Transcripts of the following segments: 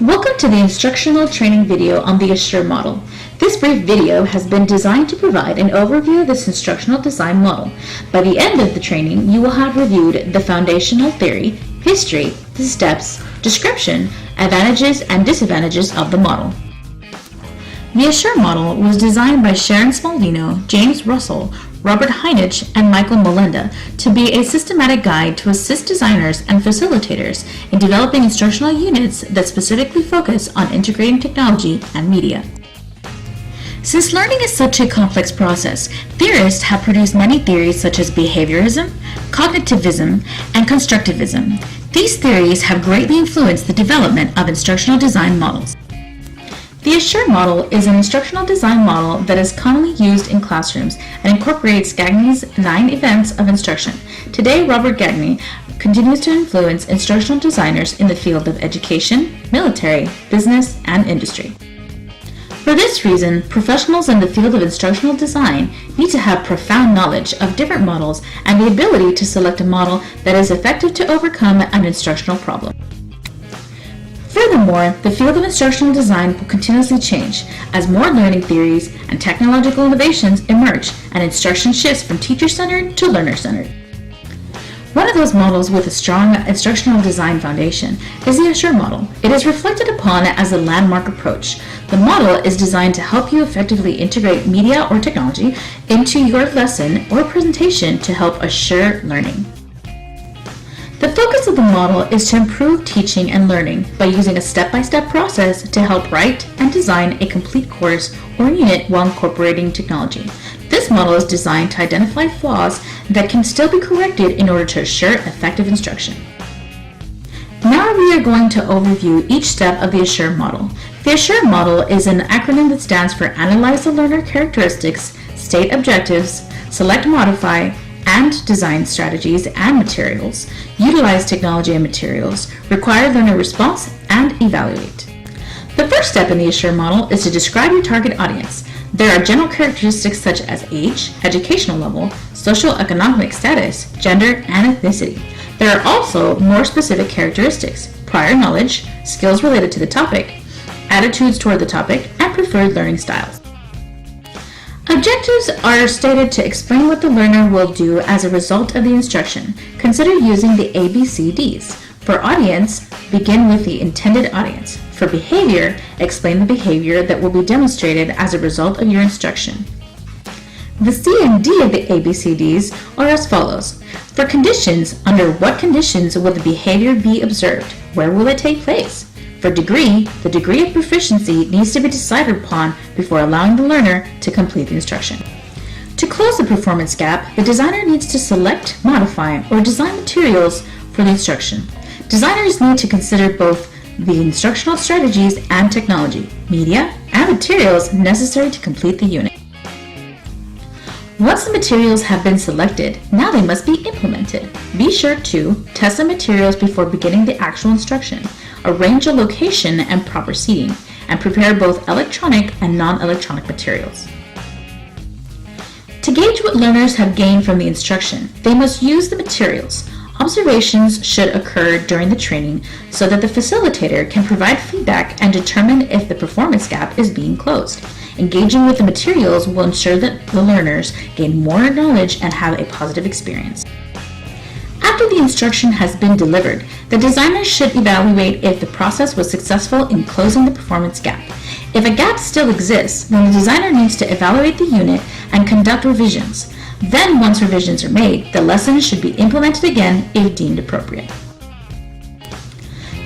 Welcome to the instructional training video on the Assure model. This brief video has been designed to provide an overview of this instructional design model. By the end of the training, you will have reviewed the foundational theory, history, the steps, description, advantages and disadvantages of the model. The Assure model was designed by Sharon Smaldino, James Russell, Robert Heinich, and Michael Molenda to be a systematic guide to assist designers and facilitators in developing instructional units that specifically focus on integrating technology and media. Since learning is such a complex process, theorists have produced many theories such as behaviorism, cognitivism, and constructivism. These theories have greatly influenced the development of instructional design models. The Assure model is an instructional design model that is commonly used in classrooms and incorporates Gagne's 9 events of instruction. Today, Robert Gagne continues to influence instructional designers in the field of education, military, business, and industry. For this reason, professionals in the field of instructional design need to have profound knowledge of different models and the ability to select a model that is effective to overcome an instructional problem. Furthermore, the field of instructional design will continuously change as more learning theories and technological innovations emerge and instruction shifts from teacher-centered to learner-centered. One of those models with a strong instructional design foundation is the Assure model. It is reflected upon as a landmark approach. The model is designed to help you effectively integrate media or technology into your lesson or presentation to help assure learning. The focus of the model is to improve teaching and learning by using a step-by-step process to help write and design a complete course or unit while incorporating technology. This model is designed to identify flaws that can still be corrected in order to assure effective instruction. Now we are going to overview each step of the Assure model. The Assure model is an acronym that stands for Analyze the Learner Characteristics, State Objectives, Select Modify, and design strategies and materials, utilize technology and materials, require learner response, and evaluate. The first step in the Assure model is to describe your target audience. There are general characteristics such as age, educational level, socioeconomic status, gender, and ethnicity. There are also more specific characteristics, prior knowledge, skills related to the topic, attitudes toward the topic, and preferred learning styles. Objectives are stated to explain what the learner will do as a result of the instruction. Consider using the ABCDs. For audience, begin with the intended audience. For behavior, explain the behavior that will be demonstrated as a result of your instruction. The C and D of the ABCDs are as follows. For conditions, under what conditions will the behavior be observed? Where will it take place? For degree, the degree of proficiency needs to be decided upon before allowing the learner to complete the instruction. To close the performance gap, the designer needs to select, modify, or design materials for the instruction. Designers need to consider both the instructional strategies and technology, media, and materials necessary to complete the unit. Once the materials have been selected, now they must be implemented. Be sure to test the materials before beginning the actual instruction, arrange a location and proper seating, and prepare both electronic and non-electronic materials. To gauge what learners have gained from the instruction, they must use the materials. Observations should occur during the training so that the facilitator can provide feedback and determine if the performance gap is being closed. Engaging with the materials will ensure that the learners gain more knowledge and have a positive experience. After the instruction has been delivered, the designer should evaluate if the process was successful in closing the performance gap. If a gap still exists, then the designer needs to evaluate the unit and conduct revisions. Then, once revisions are made, the lesson should be implemented again if deemed appropriate.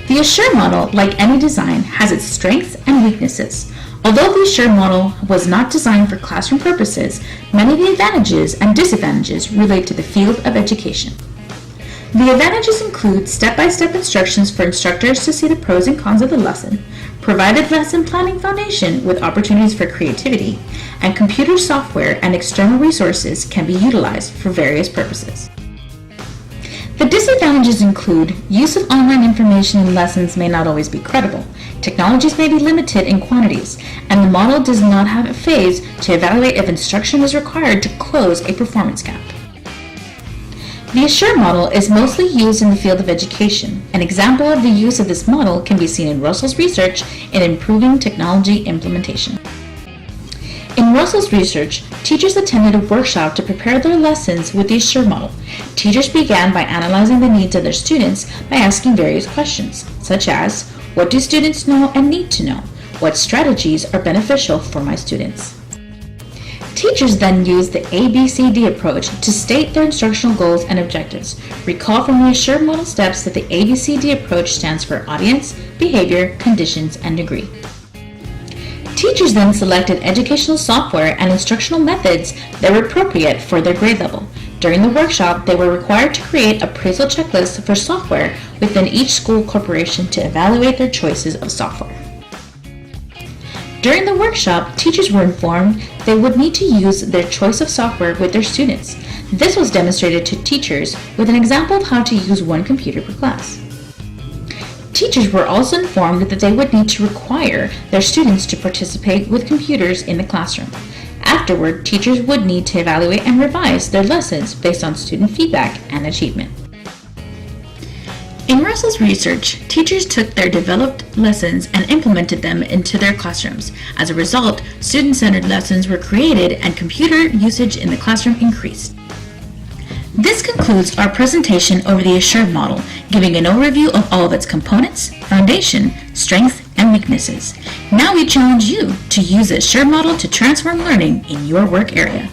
The Assure model, like any design, has its strengths and weaknesses. Although the Assure model was not designed for classroom purposes, many of the advantages and disadvantages relate to the field of education. The advantages include step-by-step instructions for instructors to see the pros and cons of the lesson, provided lesson planning foundation with opportunities for creativity, and computer software and external resources can be utilized for various purposes. The disadvantages include use of online information in lessons may not always be credible, technologies may be limited in quantities, and the model does not have a phase to evaluate if instruction is required to close a performance gap. The Assure model is mostly used in the field of education. An example of the use of this model can be seen in Russell's research in improving technology implementation. In Russell's research, teachers attended a workshop to prepare their lessons with the Assure model. Teachers began by analyzing the needs of their students by asking various questions, such as, what do students know and need to know? What strategies are beneficial for my students? Teachers then used the ABCD approach to state their instructional goals and objectives. Recall from the Assure model steps that the ABCD approach stands for audience, behavior, conditions, and degree. Teachers then selected educational software and instructional methods that were appropriate for their grade level. During the workshop, they were required to create appraisal checklists for software within each school corporation to evaluate their choices of software. During the workshop, teachers were informed they would need to use their choice of software with their students. This was demonstrated to teachers with an example of how to use one computer per class. Teachers were also informed that they would need to require their students to participate with computers in the classroom. Afterward, teachers would need to evaluate and revise their lessons based on student feedback and achievement. In Russell's research, teachers took their developed lessons and implemented them into their classrooms. As a result, student-centered lessons were created and computer usage in the classroom increased. This concludes our presentation over the Assure model, giving an overview of all of its components, foundation, strengths, and weaknesses. Now we challenge you to use the Assure model to transform learning in your work area.